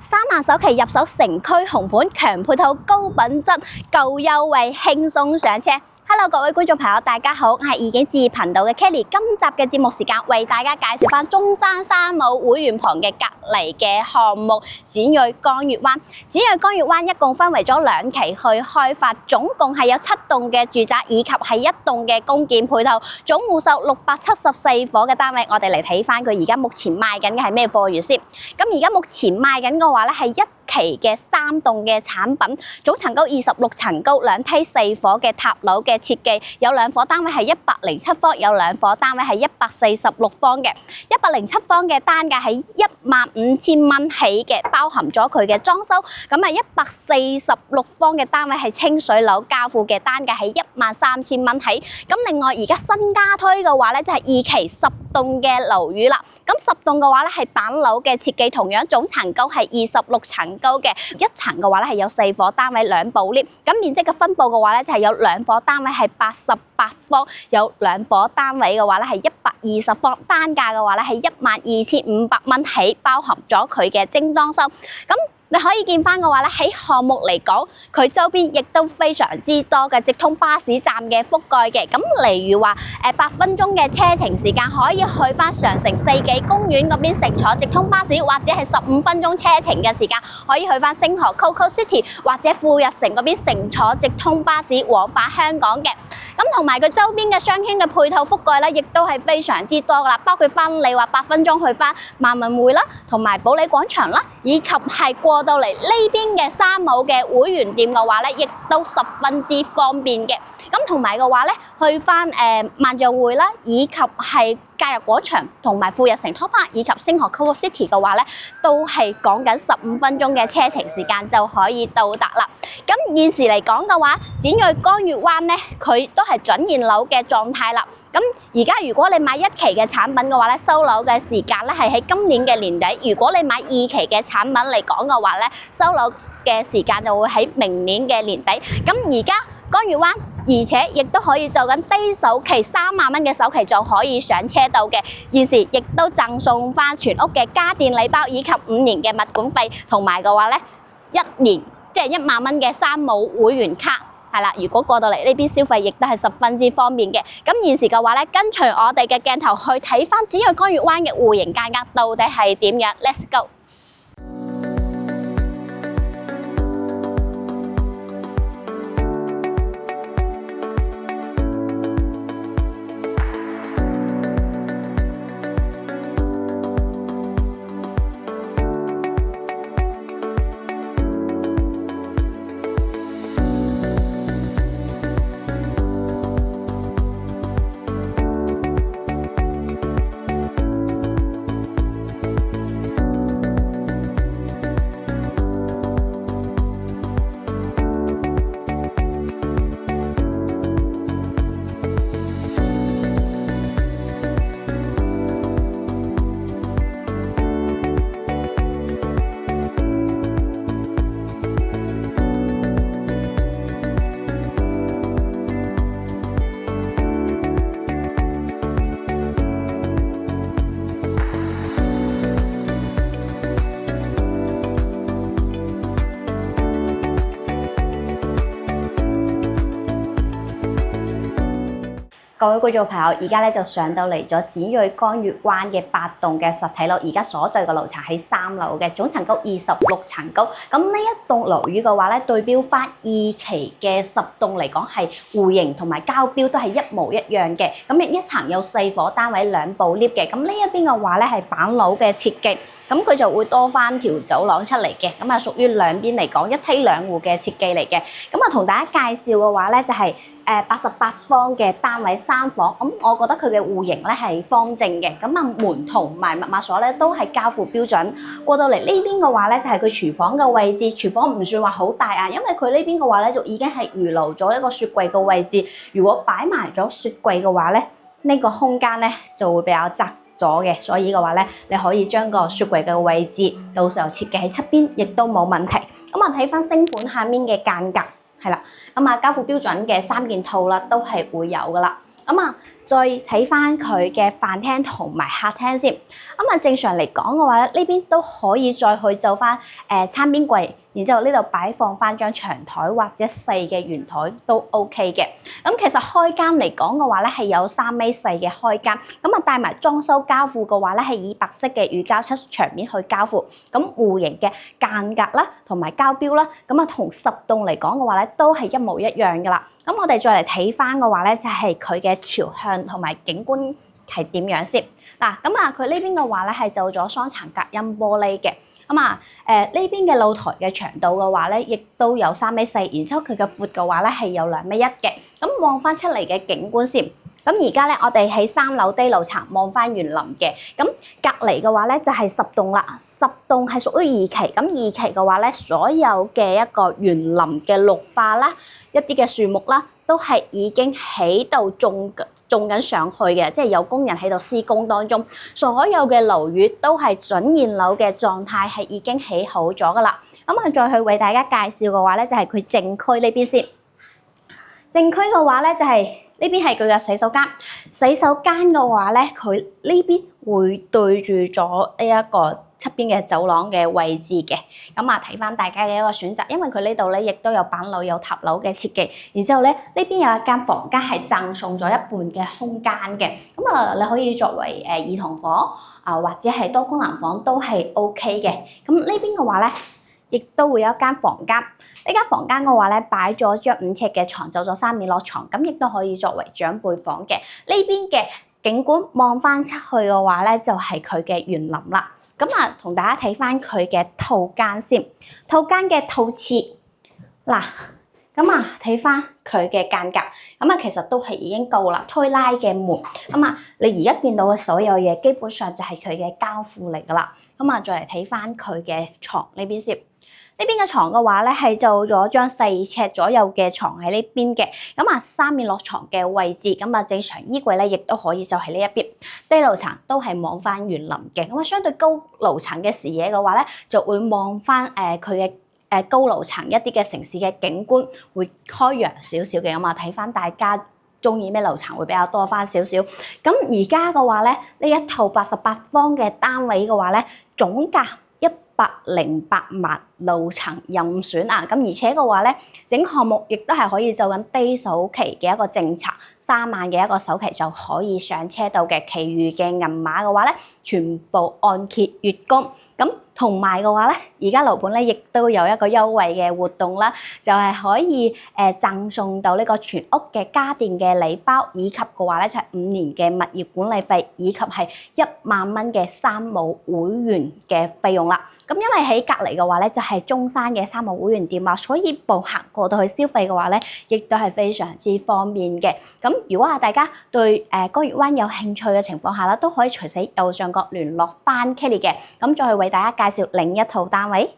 3萬首期入手城區紅盤，強配套高品質，夠優惠輕鬆上車。Hello， 各位觀眾朋友，大家好，我係義景置業頻道嘅 Kelly。今集嘅節目時間，為大家介紹翻中山三武會員旁嘅隔離嘅項目展銳江悅灣。展銳江悅灣一共分為咗2期去開發，總共係有7棟嘅住宅以及係1棟嘅公建配套，總戶數674伙嘅單位。我哋嚟睇翻佢而家目前賣緊嘅係咩貨源先。咁而家目前賣緊嘅話咧係1期嘅3棟嘅產品，總層高26層高，2梯4伙嘅塔樓嘅設計，有2伙單位係107方，有2伙單位係146方嘅。107方嘅單價係15000蚊起嘅，包含咗佢嘅裝修。咁啊146方嘅單位係清水樓交付嘅單價係13000蚊起。咁另外而家新加推嘅話咧，就係2期10棟嘅樓宇啦。咁10棟嘅話咧係板樓嘅設計，同樣總層高係26層高嘅，一層嘅話咧係有4伙單位2部 lift。咁面積嘅分佈嘅話咧就係有2伙單位係88方，有2伙單位嘅話咧係120方，單價嘅話咧係12500蚊起，包含咗佢嘅精裝修。咁你可以見翻嘅話咧，喺項目嚟講，佢周邊亦都非常之多嘅直通巴士站嘅覆蓋嘅。咁例如話8分鐘嘅車程時間，可以去翻上城四紀公園嗰邊乘坐直通巴士，或者係15分鐘車程嘅時間，可以去翻星河 Coco City 或者富日城嗰邊乘坐直通巴士往返香港嘅。咁同埋佢周邊嘅商圈嘅配套覆蓋咧，亦都係非常之多噶啦，包括翻你話8分鐘去翻萬民匯啦，同埋保利廣場啦，以及係過到嚟呢邊嘅三武嘅會員店嘅話咧，亦都十分之方便嘅。咁同埋嘅話咧，去翻萬象匯啦，以及係假日廣場同埋富日城 Top Park 以及星河 Coco City 嘅話咧，都係講緊15分鐘嘅車程時間就可以到達啦。咁現時嚟講嘅話，展銳江悅灣咧，佢都係準現樓嘅狀態啦。咁而家如果你買1期嘅產品嘅話咧，收樓嘅時間咧係喺今年嘅年底；如果你買2期嘅產品嚟講嘅話咧，收樓嘅時間就會喺明年嘅年底。咁而家江悅灣，而且亦都可以做緊低首期3萬蚊嘅首期就可以上車到嘅。現時亦都贈送翻全屋嘅家電禮包，以及5年嘅物管費，同埋嘅話咧1年即係1萬蚊嘅三武會員卡。係啦，如果過到嚟呢邊消費，亦都係十分之方便嘅。咁現時嘅話咧，跟隨我哋嘅鏡頭去睇翻展銳江悅灣嘅戶型價格到底係點樣 ？Let's go！各位觀眾朋友，而家咧就上到嚟咗展銳江悅灣嘅8棟嘅實體樓，而家所在嘅樓層喺3樓嘅，總層高26層高。咁呢一棟樓宇嘅話咧，對標翻2期嘅10棟嚟講，係戶型同埋交標都係一模一樣嘅。咁一層有4伙單位2部 lift 嘅。咁呢一邊嘅話咧係板樓嘅設計，咁佢就會多翻條走廊出嚟嘅。咁啊屬於兩邊嚟講1梯2戶嘅設計嚟嘅。咁啊同大家介紹嘅話咧就係88方嘅單位3房，咁我覺得佢嘅戶型咧係方正嘅，咁啊門同埋密碼鎖咧都係交付標準。過到嚟呢邊嘅話咧就係佢廚房嘅位置，廚房唔算話好大啊，因為佢呢邊嘅話咧就已經係預留咗一個雪櫃嘅位置。如果擺埋咗雪櫃嘅話咧，呢個空間咧就會比較窄咗嘅，所以嘅話咧你可以將個雪櫃嘅位置到時候設計喺側邊，亦都冇問題。咁啊睇翻星盤下面嘅間隔。係啦，咁啊交付標準嘅3件套啦，都係會有噶啦。咁啊，再睇翻佢嘅飯廳同埋客廳先。正常嚟講嘅話咧，呢邊都可以再去就翻餐邊櫃，然之後呢度擺放翻張長台或者細嘅圓台都 OK 嘅。其實開間嚟講嘅話咧，係有3米4嘅開間，帶埋裝修交付嘅話咧，係以白色嘅乳膠漆牆面去交付。戶型嘅間隔啦，同埋交標啦，同10棟嚟講嘅話咧，都係一模一樣噶啦。我哋再嚟睇翻嘅話咧，就係佢嘅朝向同埋景觀係點樣先。佢呢邊嘅話咧係做咗雙層隔音玻璃嘅。呢邊嘅露台嘅長度嘅話咧，亦都有3米4，然之後佢嘅闊嘅話咧係有2米1嘅。望翻出嚟嘅景觀先。而家咧，我哋喺3樓低樓層望翻園林嘅。隔離嘅話咧就係10棟啦，10棟係屬於2期。2期嘅話咧，所有嘅一個園林嘅綠化啦，一啲嘅樹木啦，都係已經喺度種緊上去嘅，即係有工人喺度施工當中。所有嘅樓宇都係準現樓嘅狀態，係已經起好咗噶啦。再去為大家介紹嘅話咧，就係佢正區呢邊先。正區嘅話咧，就係呢邊係佢嘅洗手間。洗手間嘅話咧，佢呢邊會對住咗呢一個側邊嘅走廊嘅位置嘅。睇翻大家嘅一個選擇，因為佢呢度咧亦都有板樓有塔樓嘅設計。然之後咧，呢邊有一間房間係贈送咗一半嘅空間嘅。你可以作為兒童房或者係多功能房都係 OK 嘅。呢邊嘅話咧，亦都會有一間房間。呢間房間嘅話咧，擺咗張5尺嘅床，就咗3面落床，亦都可以作為長輩房嘅。呢邊嘅景觀望翻出去嘅話咧，就係佢嘅園林啦。同大家睇翻佢嘅套間先。套間嘅套廁睇翻佢嘅間隔，其實都係已經夠啦。推拉嘅門，你而家見到嘅所有嘢，基本上就係佢嘅交付嚟噶啦。再嚟睇翻佢嘅床呢邊先。呢邊嘅床嘅話咧，係做咗張4尺左右嘅床喺呢邊嘅。3面落床嘅位置，正常衣櫃咧亦都可以就喺呢一邊。低樓層都係望翻園林嘅。相對高樓層嘅視野嘅話咧，就會望翻佢嘅高樓層一啲嘅城市嘅景觀，會開揚少少嘅。睇翻大家中意咩樓層會比較多翻少少。而家嘅話咧，呢一套88方嘅單位嘅話咧，總價108萬，樓層任選啊！而且嘅話咧，整項目亦都係可以做緊低首期嘅一個政策，3萬嘅一個首期就可以上車到嘅。其餘嘅銀碼嘅話咧，全部按揭月供。同埋嘅話咧，而家樓盤咧亦都有一個優惠嘅活動啦，就係可以贈送到呢個全屋嘅家電嘅禮包，以及嘅話咧就係5年嘅物業管理費，以及係1萬蚊嘅3無會員嘅費用啦。因為喺隔離嘅話咧，就係中山嘅3無會員店啊，所以步行過到去消費嘅話咧，亦都係非常之方便嘅。如果大家對江悅灣有興趣嘅情況下啦，都可以隨時右上角聯絡翻 Kelly 嘅。再去為大家介紹另一套單位。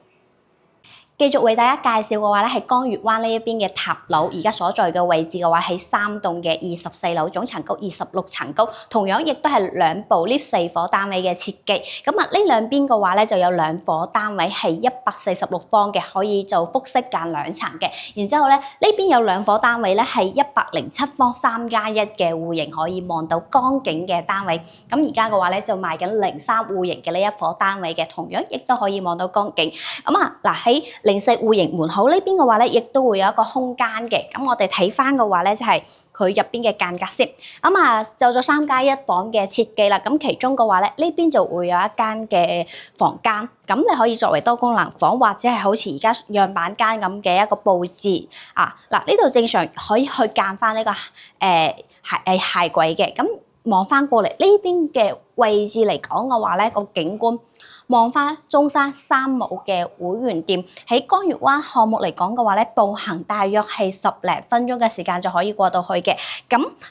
繼續為大家介紹嘅話咧，係江悅灣呢一邊嘅塔樓，而家所在嘅位置嘅話係3棟嘅24樓，總層高26層高，同樣亦都係2部 lift 4伙單位嘅設計。呢兩邊嘅話咧就有2伙單位係146方嘅，可以做複式間2層嘅。然之後咧，呢邊有2伙單位咧係107方3+1嘅戶型，可以望到江景嘅單位。而家嘅話咧就賣緊03戶型嘅呢一伙單位嘅，同樣亦都可以望到江景。喺04戶型門口呢邊嘅話咧，亦都會有一個空間嘅。我哋睇翻嘅話咧，就係佢入邊嘅間隔先。就咗3+1房嘅設計啦。其中嘅話咧，呢邊就會有一間嘅房間。你可以作為多功能房，或者係好似而家樣板間咁嘅一個佈置。呢度正常可以去間翻呢個鞋櫃嘅。望翻過嚟呢邊嘅位置嚟講嘅話咧，個景觀。望翻中山3無嘅會員店，喺江悅灣項目嚟講嘅話咧，步行大約係10零分鐘嘅時間就可以過到去嘅。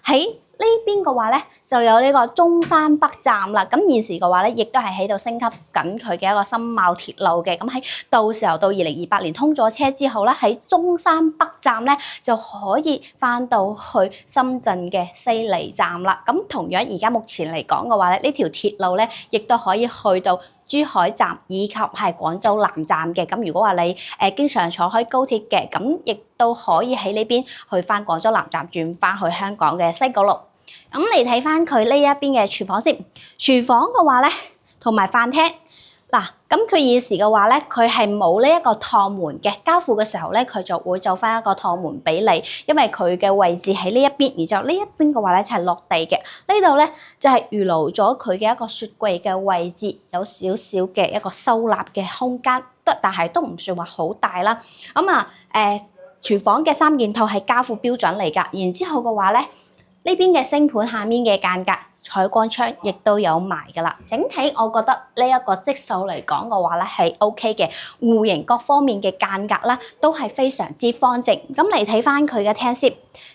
喺呢邊嘅話咧，就有呢個中山北站啦。現時嘅話咧，亦都係喺度升級緊佢嘅一個深茂鐵路嘅。喺到時候到2028年通咗車之後咧，喺中山北站咧就可以翻到去深圳嘅西利站啦。同樣而家目前嚟講嘅話咧，呢條鐵路咧亦都可以去到珠海站以及係廣州南站嘅。如果話你經常坐開高鐵嘅，亦都可以喺呢邊去翻廣州南站轉翻去香港嘅西九龍。咁你睇翻佢呢一邊嘅廚房先，廚房嘅話咧，同埋飯廳。嗱，咁佢現時嘅話咧，佢係冇呢一個趟門嘅，交付嘅時候咧，佢就會做翻一個趟門俾你，因為佢嘅位置喺呢一邊，而就呢一邊嘅話咧就係落地嘅，呢度咧就係預留咗佢嘅一個雪櫃嘅位置，有少少嘅一個收納嘅空間，但係都唔算話好大啦。廚房嘅3件套係交付標準嚟㗎，然之後嘅話咧，呢邊嘅星盤下面嘅間隔。採光窗亦都有埋㗎啦，整體我覺得呢一個積數嚟講嘅話咧係 OK 嘅，戶型各方面嘅間隔啦都係非常之方正。咁嚟睇翻佢嘅廳先，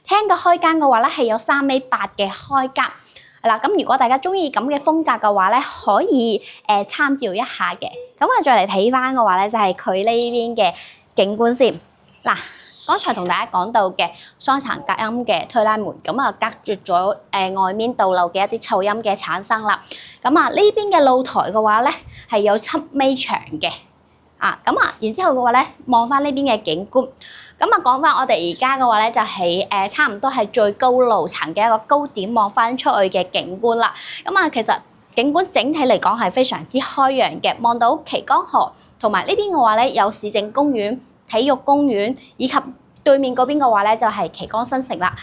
廳嘅開間嘅話咧係有3.8米嘅開間，係啦。咁如果大家中意咁嘅風格嘅話咧，可以參照一下嘅。咁再嚟睇翻嘅話咧，就係佢呢邊嘅景觀先嗱。剛才同大家講到嘅雙層隔音嘅推拉門，咁隔絕咗外面道路嘅一啲噪音嘅產生啦。咁呢邊嘅露台嘅話咧係有7米長嘅，然之後嘅話咧望翻呢邊嘅景觀，講翻我哋而家嘅話咧就係差唔多係最高樓層嘅一個高點望翻出去嘅景觀啦。其實景觀整體嚟講係非常之開揚嘅，望到旗江河，同埋呢邊嘅話咧有市政公園、體育公園以及對面嗰邊嘅話咧就係旗江新城啦。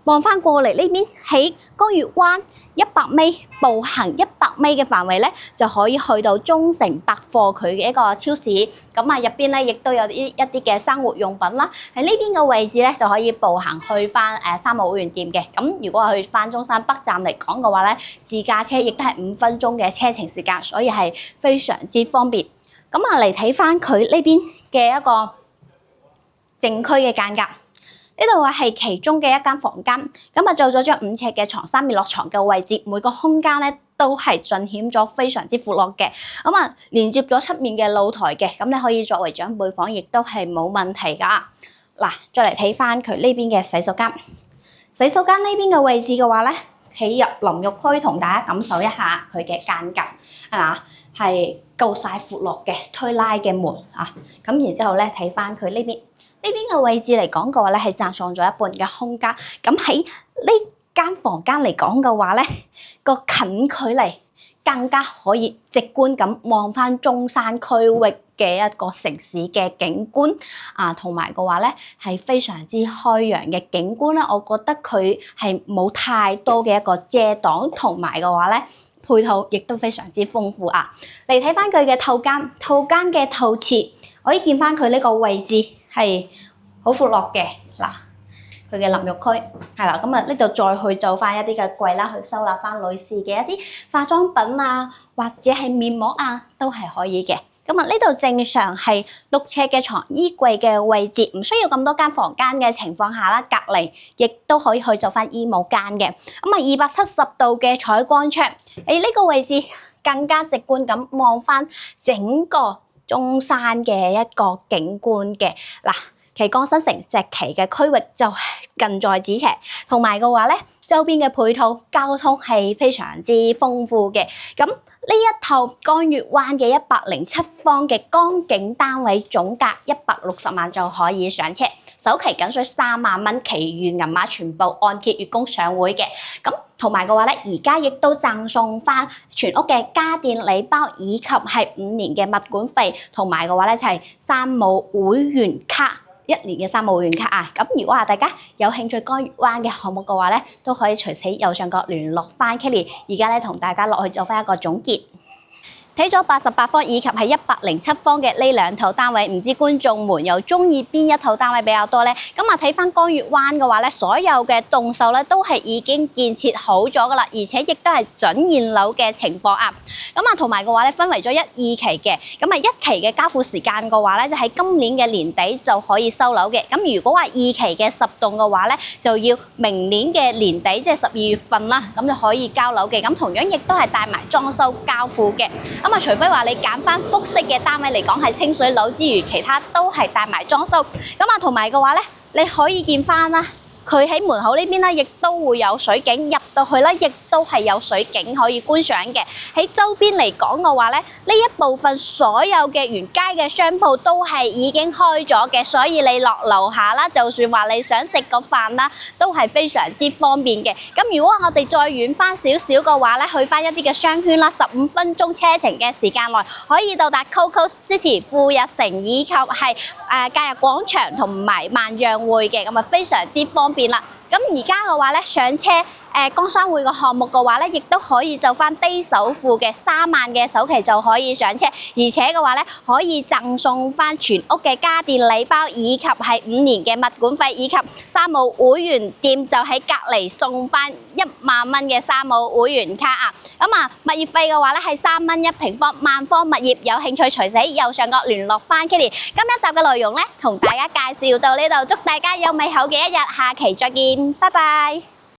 望翻過嚟呢邊喺江月灣100米步行100米嘅範圍咧，就可以去到中誠百貨佢嘅一個超市。入邊咧亦都有一啲嘅生活用品啦。喺呢邊嘅位置咧就可以步行去翻三號會員店嘅。如果去翻中山北站嚟講嘅話咧，自駕車亦都係5分鐘嘅車程時間，所以係非常之方便。嚟睇翻佢呢邊嘅一個正區嘅間隔，呢度係其中嘅一間房間，做咗張5尺嘅床，3面落床嘅位置，每個空間咧都係盡顯咗非常之闊落嘅，連接咗7面嘅露台嘅，你可以作為長輩房，亦都係冇問題㗎。再嚟睇翻佢呢邊嘅洗手間，洗手間呢邊嘅位置嘅話咧，企入淋浴區同大家感受一下佢嘅間隔，係嘛？係夠晒闊落嘅推拉嘅門啊，然之後咧睇翻佢呢邊嘅位置嚟講嘅話咧，係佔上咗一半嘅空間。喺呢間房間嚟講嘅話咧，個近距離更加可以直觀咁望翻中山區域嘅一個城市嘅景觀同埋嘅話咧係非常之開揚嘅景觀啦。我覺得佢係冇太多嘅一個遮擋，同埋嘅話咧，配套亦都非常之豐富啊！嚟睇翻佢嘅套間嘅套廁，可以見翻佢呢個位置係好闊落嘅嗱，佢嘅淋浴區係啦，呢度再去做翻一啲嘅櫃啦，去收納翻女士嘅一啲化妝品啊，或者係面膜啊，都係可以嘅。呢度正常係6尺嘅床衣櫃嘅位置，唔需要咁多間房間嘅情況下啦，隔離亦都可以去做翻衣帽間嘅。270度嘅採光窗，喺呢個位置更加直觀咁望翻整個中山嘅一個景觀嘅嗱。旗江新城石岐嘅區域就近在咫尺，同埋嘅話咧，周邊嘅配套交通係非常之豐富嘅。呢一套江月灣嘅107方嘅江景單位，總價160萬就可以上車，首期僅需3萬蚊，其餘銀碼全部按揭月供上會嘅。同埋嘅話咧，而家亦都贈送翻全屋嘅家電禮包，以及係5年嘅物管費，同埋嘅話咧就係山姆會員卡。1年嘅山姆會員卡啊！如果大家有興趣江月灣嘅項目嘅話咧，都可以隨時右上角聯絡翻 Kelly。而家咧同大家落去做翻一個總結。睇咗88方以及係107方嘅呢2套單位，唔知觀眾們又中意邊一套單位比較多呢？睇翻江月灣嘅話咧，所有嘅棟數咧都係已經建設好咗噶啦，而且亦都係準現樓嘅情況啊。同埋嘅話咧，分為咗1、2期嘅。1期嘅交付時間嘅話咧，就喺今年嘅年底就可以收樓嘅。如果話2期嘅10棟嘅話咧，就要明年嘅年底，即係12月份啦，咁就可以交樓嘅。同樣亦都係帶埋裝修交付嘅。除非話你揀翻複式嘅單位嚟講係清水樓之餘，其他都係帶埋裝修。同埋嘅話咧，你可以見翻啦，佢喺門口呢邊咧，亦都會有水景，入到去咧，亦都係有水景可以觀賞嘅。喺周邊嚟講嘅話咧，呢一部分所有嘅沿街嘅商鋪都係已經開咗嘅，所以你落樓下啦，就算話你想食個飯啦，都係非常之方便嘅。咁如果我哋再遠翻少少嘅話咧，去翻一啲嘅商圈啦，15分鐘車程嘅時間內可以到達 Coco City 富日城以及係假日廣場同埋萬象匯嘅，咁啊非常之方便啦。咁而家嘅話咧，上車工商會個項目嘅話咧，亦都可以就翻低首付嘅3萬嘅首期就可以上車，而且嘅話咧可以贈送翻全屋嘅家電禮包，以及係5年嘅物管費，以及山姆會員店就喺隔離送翻1萬蚊嘅山姆會員卡啊！咁啊，物業費嘅話咧係3蚊1平方，萬科物業有興趣隨時右上角聯絡翻 Kelly。今一集嘅內容咧，同大家介紹到呢度，祝大家有美好嘅一日，下期再見，拜拜。